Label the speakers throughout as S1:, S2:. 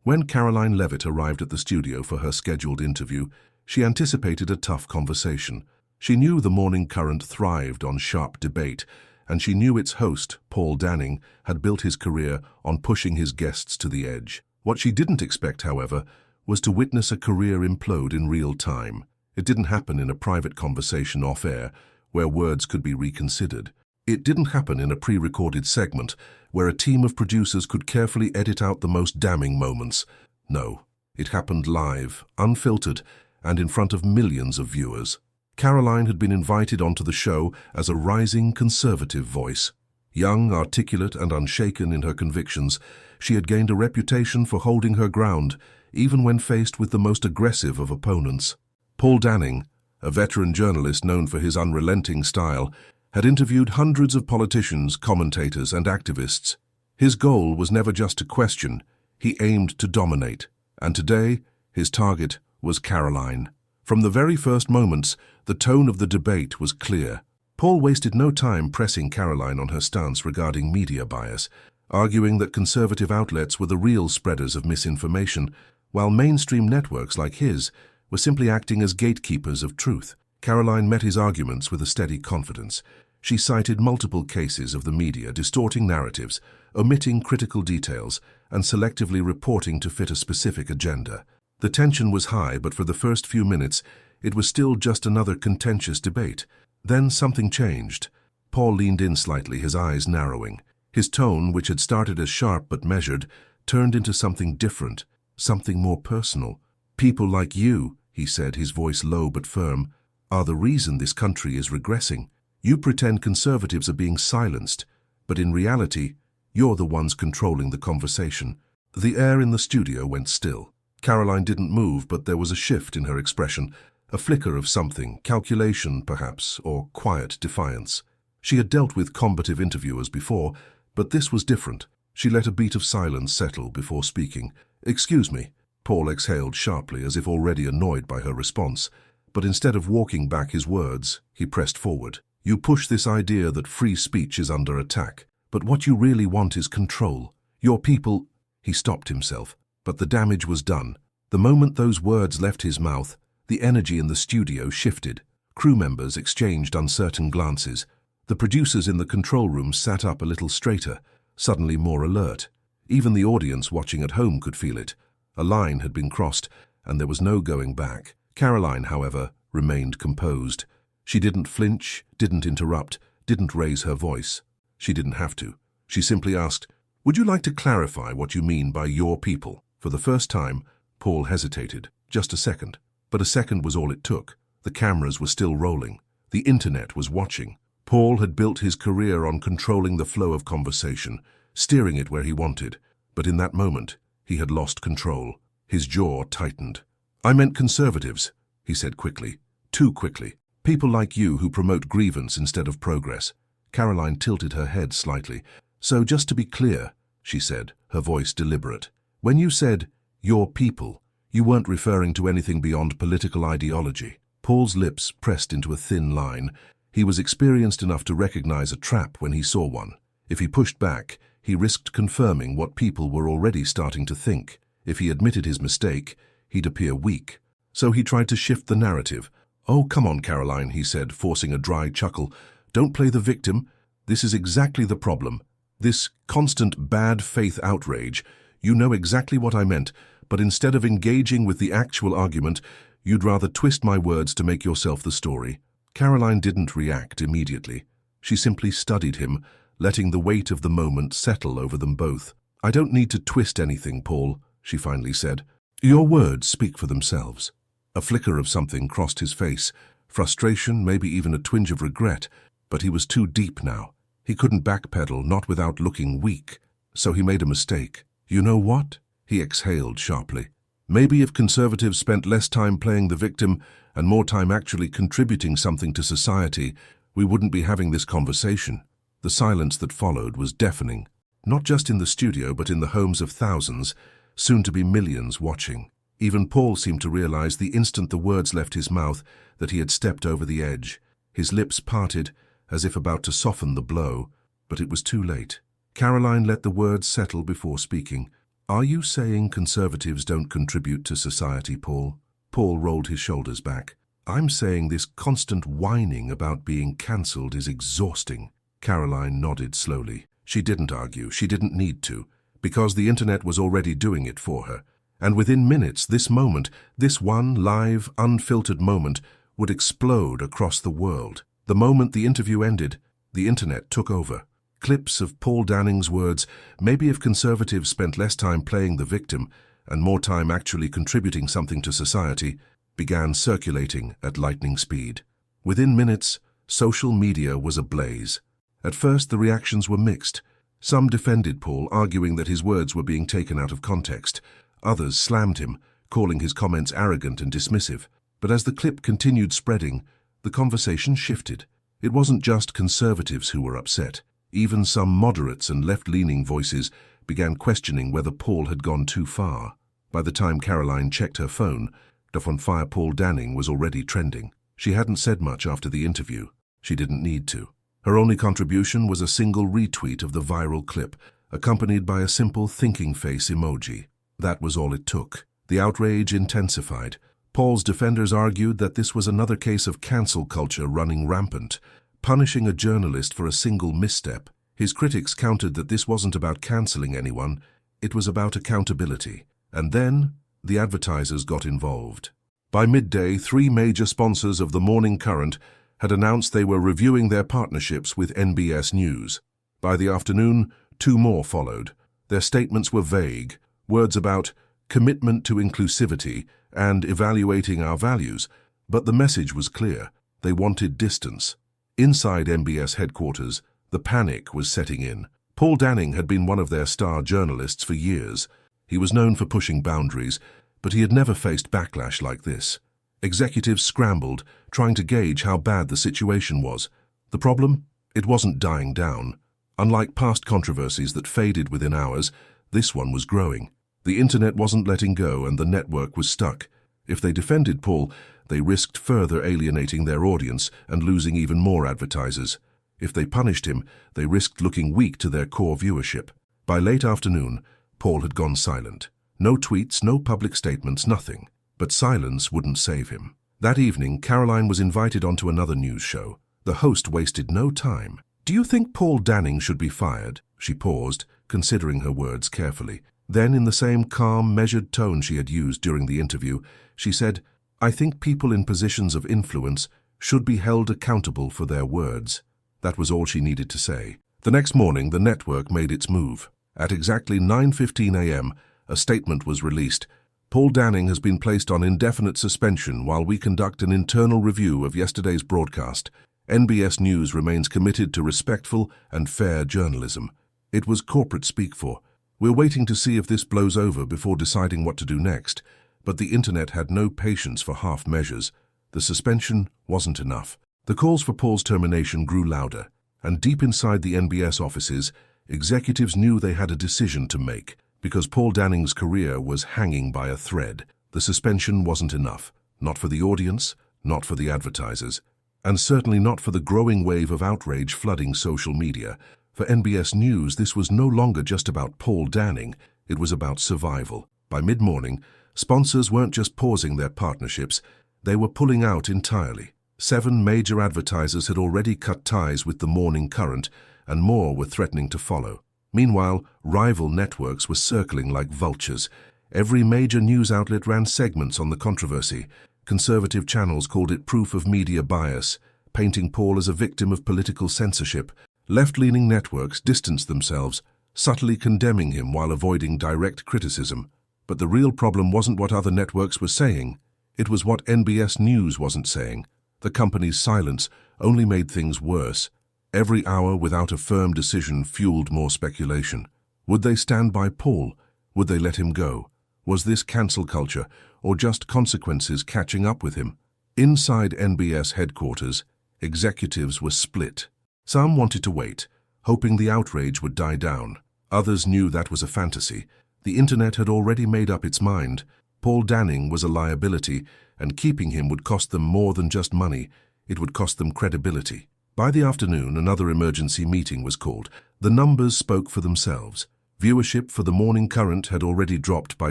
S1: When Karoline Leavitt arrived at the studio for her scheduled interview, she anticipated a tough conversation. She knew the Morning Current thrived on sharp debate, and she knew its host, Paul Danning, had built his career on pushing his guests to the edge. What she didn't expect, however, was to witness a career implode in real time. It didn't happen in a private conversation off-air, where words could be reconsidered. It didn't happen in a pre-recorded segment, where a team of producers could carefully edit out the most damning moments. No, it happened live, unfiltered, and in front of millions of viewers. Karoline had been invited onto the show as a rising conservative voice. Young, articulate, and unshaken in her convictions, she had gained a reputation for holding her ground, even when faced with the most aggressive of opponents. Paul Danning, a veteran journalist known for his unrelenting style, had interviewed hundreds of politicians, commentators, and activists. His goal was never just to question, he aimed to dominate. And today, his target was Karoline. From the very first moments, the tone of the debate was clear. Paul wasted no time pressing Karoline on her stance regarding media bias, arguing that conservative outlets were the real spreaders of misinformation, while mainstream networks like his were simply acting as gatekeepers of truth. Karoline met his arguments with a steady confidence. She cited multiple cases of the media distorting narratives, omitting critical details, and selectively reporting to fit a specific agenda. The tension was high, but for the first few minutes, it was still just another contentious debate. Then something changed. Paul leaned in slightly, his eyes narrowing. His tone, which had started as sharp but measured, turned into something different, something more personal. "People like you," he said, his voice low but firm, "are the reason this country is regressing. You pretend conservatives are being silenced, but in reality, you're the ones controlling the conversation." The air in the studio went still. Karoline didn't move, but there was a shift in her expression, a flicker of something, calculation perhaps, or quiet defiance. She had dealt with combative interviewers before, but this was different. She let a beat of silence settle before speaking. "Excuse me," Paul exhaled sharply, as if already annoyed by her response. But instead of walking back his words, he pressed forward. "You push this idea that free speech is under attack, but what you really want is control. Your people—" He stopped himself, but the damage was done. The moment those words left his mouth, the energy in the studio shifted. Crew members exchanged uncertain glances. The producers in the control room sat up a little straighter, suddenly more alert. Even the audience watching at home could feel it. A line had been crossed, and there was no going back. Karoline, however, remained composed. She didn't flinch, didn't interrupt, didn't raise her voice. She didn't have to. She simply asked, "Would you like to clarify what you mean by your people?" For the first time, Paul hesitated. Just a second. But a second was all it took. The cameras were still rolling. The internet was watching. Paul had built his career on controlling the flow of conversation, steering it where he wanted. But in that moment, he had lost control. His jaw tightened. "I meant conservatives," he said quickly. Too quickly. "People like you who promote grievance instead of progress." Karoline tilted her head slightly. "So just to be clear," she said, her voice deliberate, "when you said, 'your people,' you weren't referring to anything beyond political ideology." Paul's lips pressed into a thin line. He was experienced enough to recognize a trap when he saw one. If he pushed back, he risked confirming what people were already starting to think. If he admitted his mistake, he'd appear weak. So he tried to shift the narrative. "Oh, come on, Karoline," he said, forcing a dry chuckle. "Don't play the victim. This is exactly the problem. This constant bad faith outrage. You know exactly what I meant, but instead of engaging with the actual argument, you'd rather twist my words to make yourself the story." Karoline didn't react immediately. She simply studied him, letting the weight of the moment settle over them both. "I don't need to twist anything, Paul," she finally said. "Your words speak for themselves." A flicker of something crossed his face, frustration, maybe even a twinge of regret, but he was too deep now. He couldn't backpedal, not without looking weak. So he made a mistake. "You know what?" he exhaled sharply. "Maybe if conservatives spent less time playing the victim and more time actually contributing something to society, we wouldn't be having this conversation." The silence that followed was deafening, not just in the studio but in the homes of thousands, soon to be millions watching. Even Paul seemed to realize the instant the words left his mouth that he had stepped over the edge. His lips parted, as if about to soften the blow, but it was too late. Karoline let the words settle before speaking. Are you saying conservatives don't contribute to society, Paul? Paul rolled his shoulders back. I'm saying this constant whining about being cancelled is exhausting. Karoline nodded slowly. She didn't argue. She didn't need to, because the internet was already doing it for her. And within minutes, this moment, this one live, unfiltered moment, would explode across the world. The moment the interview ended, the internet took over. Clips of Paul Danning's words, maybe if conservatives spent less time playing the victim and more time actually contributing something to society, began circulating at lightning speed. Within minutes, social media was ablaze. At first, the reactions were mixed. Some defended Paul, arguing that his words were being taken out of context. Others slammed him, calling his comments arrogant and dismissive. But as the clip continued spreading, the conversation shifted. It wasn't just conservatives who were upset. Even some moderates and left-leaning voices began questioning whether Paul had gone too far. By the time Karoline checked her phone, on fire Paul Danning was already trending. She hadn't said much after the interview. She didn't need to. Her only contribution was a single retweet of the viral clip, accompanied by a simple thinking face emoji. That was all it took. The outrage intensified. Paul's defenders argued that this was another case of cancel culture running rampant, punishing a journalist for a single misstep. His critics countered that this wasn't about cancelling anyone, it was about accountability. And then, the advertisers got involved. By midday, 3 major sponsors of the Morning Current had announced they were reviewing their partnerships with NBS News. By the afternoon, 2 more followed. Their statements were vague, words about commitment to inclusivity and evaluating our values, but the message was clear. They wanted distance. Inside NBS headquarters, the panic was setting in. Paul Danning had been one of their star journalists for years. He was known for pushing boundaries, but he had never faced backlash like this. Executives scrambled, trying to gauge how bad the situation was. The problem? It wasn't dying down. Unlike past controversies that faded within hours, this one was growing. The internet wasn't letting go and the network was stuck. If they defended Paul, they risked further alienating their audience and losing even more advertisers. If they punished him, they risked looking weak to their core viewership. By late afternoon, Paul had gone silent. No tweets, no public statements, nothing. But silence wouldn't save him. That evening, Karoline was invited onto another news show. The host wasted no time. "Do you think Paul Danning should be fired?" She paused, considering her words carefully. Then, in the same calm, measured tone she had used during the interview, she said, "I think people in positions of influence should be held accountable for their words." That was all she needed to say. The next morning, the network made its move. At exactly 9:15 a.m., a statement was released. "Paul Danning has been placed on indefinite suspension while we conduct an internal review of yesterday's broadcast. NBS News remains committed to respectful and fair journalism." It was corporate speak for, "We're waiting to see if this blows over before deciding what to do next." But the internet had no patience for half measures. The suspension wasn't enough. The calls for Paul's termination grew louder, and deep inside the NBS offices, executives knew they had a decision to make. Because Paul Danning's career was hanging by a thread, the suspension wasn't enough. Not for the audience, not for the advertisers, and certainly not for the growing wave of outrage flooding social media. For NBS News, this was no longer just about Paul Danning, it was about survival. By mid-morning, sponsors weren't just pausing their partnerships, they were pulling out entirely. 7 major advertisers had already cut ties with the Morning Current, and more were threatening to follow. Meanwhile, rival networks were circling like vultures. Every major news outlet ran segments on the controversy. Conservative channels called it proof of media bias, painting Paul as a victim of political censorship. Left-leaning networks distanced themselves, subtly condemning him while avoiding direct criticism. But the real problem wasn't what other networks were saying. It was what NBS News wasn't saying. The company's silence only made things worse. Every hour without a firm decision fueled more speculation. Would they stand by Paul? Would they let him go? Was this cancel culture, or just consequences catching up with him? Inside NBS headquarters, executives were split. Some wanted to wait, hoping the outrage would die down. Others knew that was a fantasy. The internet had already made up its mind. Paul Danning was a liability, and keeping him would cost them more than just money. It would cost them credibility. By the afternoon, another emergency meeting was called. The numbers spoke for themselves. Viewership for the Morning Current had already dropped by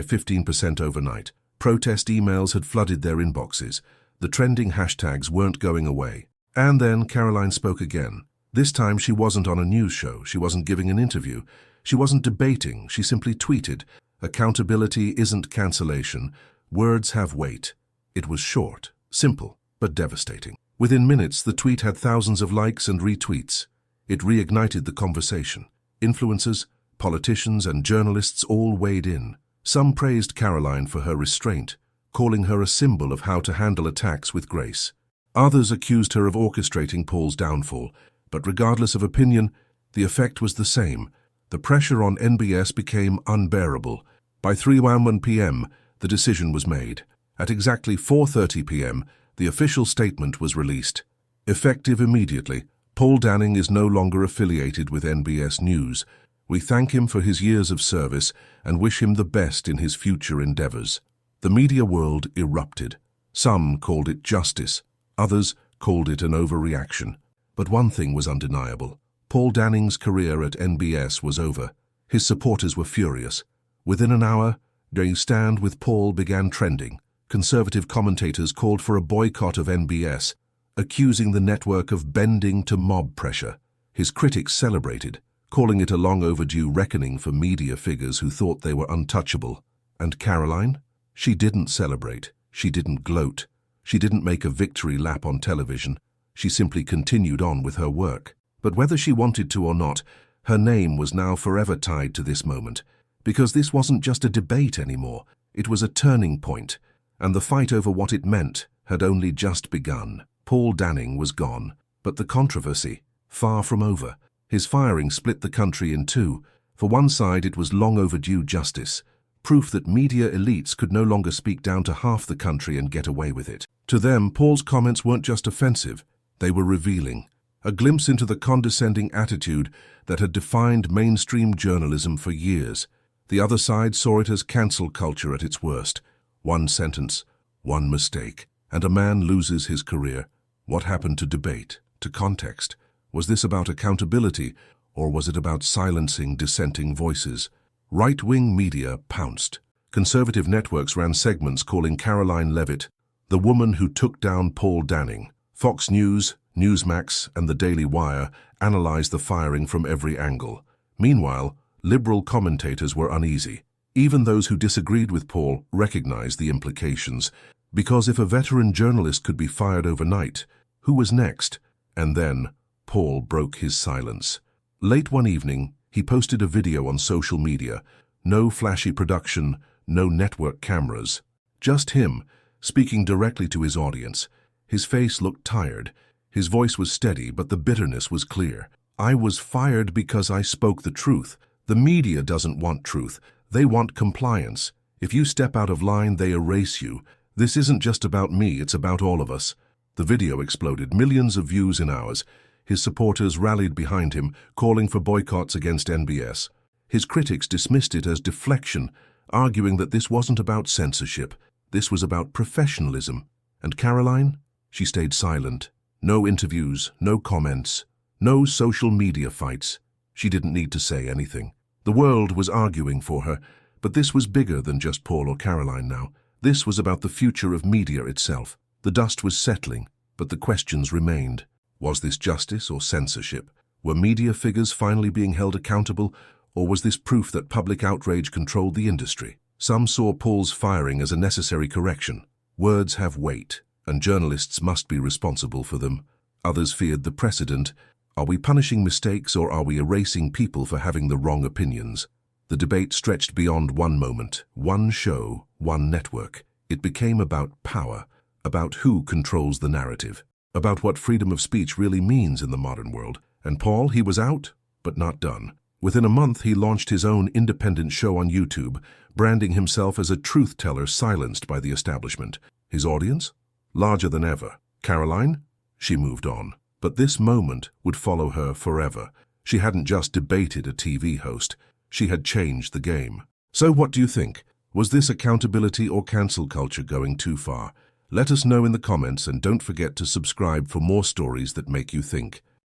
S1: 15% overnight. Protest emails had flooded their inboxes. The trending hashtags weren't going away. And then Karoline spoke again. This time she wasn't on a news show, she wasn't giving an interview, she wasn't debating, she simply tweeted, "Accountability isn't cancellation. Words have weight." It was short, simple, but devastating. Within minutes, the tweet had thousands of likes and retweets. It reignited the conversation. Influencers, politicians, and journalists all weighed in. Some praised Karoline for her restraint, calling her a symbol of how to handle attacks with grace. Others accused her of orchestrating Paul's downfall, but regardless of opinion, the effect was the same. The pressure on NBS became unbearable. By 3:11 p.m., the decision was made. At exactly 4:30 p.m., the official statement was released. Effective immediately, Paul Danning is no longer affiliated with NBS News. We thank him for his years of service and wish him the best in his future endeavors. The media world erupted. Some called it justice, others called it an overreaction. But one thing was undeniable. Paul Danning's career at NBS was over. His supporters were furious. Within an hour, "They Stand with Paul" began trending. Conservative commentators called for a boycott of NBS, accusing the network of bending to mob pressure. His critics celebrated, calling it a long-overdue reckoning for media figures who thought they were untouchable. And Karoline? She didn't celebrate. She didn't gloat. She didn't make a victory lap on television. She simply continued on with her work. But whether she wanted to or not, her name was now forever tied to this moment, because this wasn't just a debate anymore, it was a turning point, and the fight over what it meant had only just begun. Paul Danning was gone, but the controversy, far from over. His firing split the country in two. For one side, it was long overdue justice, proof that media elites could no longer speak down to half the country and get away with it. To them, Paul's comments weren't just offensive, they were revealing. A glimpse into the condescending attitude that had defined mainstream journalism for years. The other side saw it as cancel culture at its worst. One sentence, one mistake, and a man loses his career. What happened to debate, to context? Was this about accountability, or was it about silencing dissenting voices? Right-wing media pounced. Conservative networks ran segments calling Karoline Leavitt the woman who took down Paul Danning. Fox News, Newsmax, and the Daily Wire analyzed the firing from every angle. Meanwhile, liberal commentators were uneasy. Even those who disagreed with Paul recognized the implications, because if a veteran journalist could be fired overnight, who was next? And then, Paul broke his silence. Late one evening, he posted a video on social media. No flashy production, no network cameras. Just him, speaking directly to his audience. His face looked tired. His voice was steady, but the bitterness was clear. "I was fired because I spoke the truth. The media doesn't want truth. They want compliance. If you step out of line, they erase you. This isn't just about me, it's about all of us." The video exploded, millions of views in hours. His supporters rallied behind him, calling for boycotts against NBS. His critics dismissed it as deflection, arguing that this wasn't about censorship. This was about professionalism. And Karoline? She stayed silent. No interviews, no comments, no social media fights. She didn't need to say anything. The world was arguing for her, but this was bigger than just Paul or Karoline now. This was about the future of media itself. The dust was settling, but the questions remained. Was this justice or censorship? Were media figures finally being held accountable, or was this proof that public outrage controlled the industry? Some saw Paul's firing as a necessary correction. Words have weight, and journalists must be responsible for them. Others feared the precedent. Are we punishing mistakes, or are we erasing people for having the wrong opinions? The debate stretched beyond one moment, one show, one network. It became about power, about who controls the narrative, about what freedom of speech really means in the modern world. And Paul, he was out, but not done. Within a month, he launched his own independent show on YouTube, branding himself as a truth-teller silenced by the establishment. His audience? Larger than ever. Karoline? She moved on. But this moment would follow her forever. She hadn't just debated a TV host. She had changed the game. So what do you think? Was this accountability or cancel culture going too far? Let us know in the comments, and don't forget to subscribe for more stories that make you think.